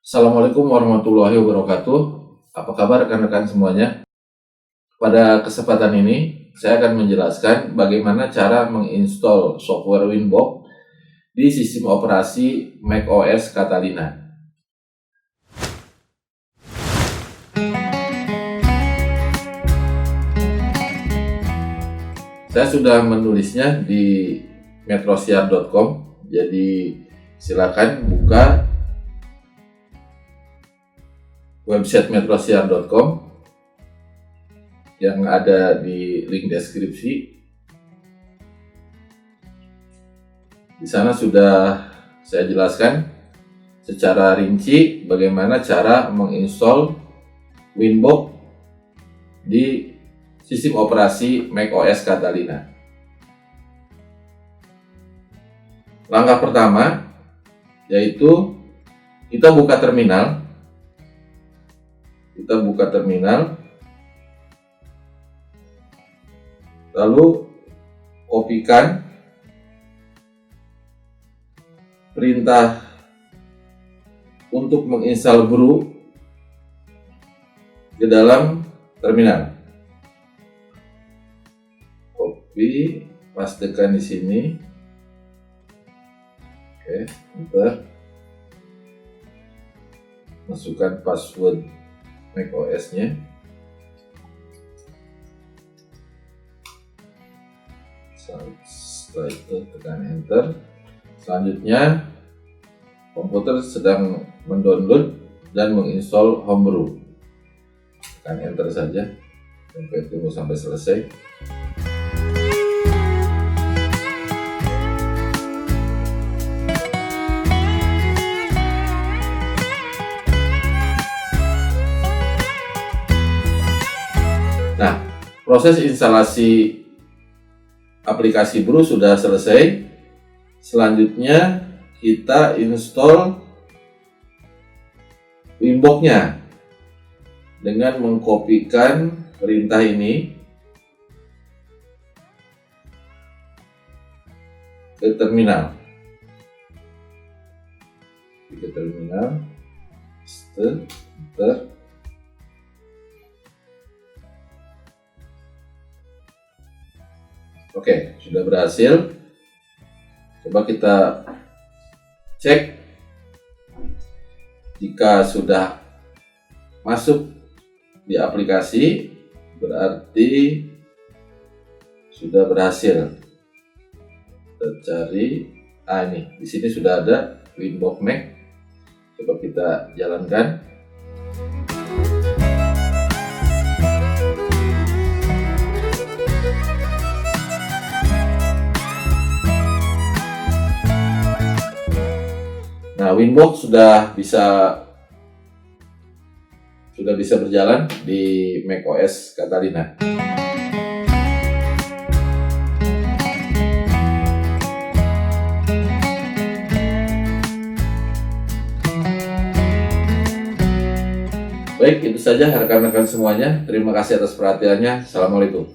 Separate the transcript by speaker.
Speaker 1: Assalamualaikum warahmatullahi wabarakatuh. Apa kabar rekan-rekan semuanya? Pada kesempatan ini, saya akan menjelaskan bagaimana cara menginstall software Winbox di sistem operasi macOS Catalina. Saya sudah menulisnya di metrosiar.com, jadi silakan buka website metrosiar.com yang ada di link deskripsi. Di sana sudah saya jelaskan secara rinci bagaimana cara menginstall Winbox di sistem operasi macOS Catalina. Langkah pertama yaitu kita buka terminal. Lalu kopikan perintah untuk menginstal brew ke dalam terminal. Copy, pastekan di sini. Oke, enter. Masukkan password macOS-nya. Setelah itu tekan enter. Selanjutnya komputer sedang mendownload dan menginstall Homebrew. Tekan enter saja sampai tunggu sampai selesai. Nah, proses instalasi aplikasi Brew sudah selesai. Selanjutnya kita install Winbox-nya dengan mengkopikan perintah ini ke terminal. Enter. Oke, sudah berhasil. Coba kita cek. Jika sudah masuk di aplikasi, berarti sudah berhasil. Kita cari. Ini di sini sudah ada Winbox Mac. Coba kita jalankan. Nah, Winbox sudah bisa berjalan di macOS Catalina. Baik, itu saja rekan-rekan semuanya. Terima kasih atas perhatiannya. Assalamualaikum.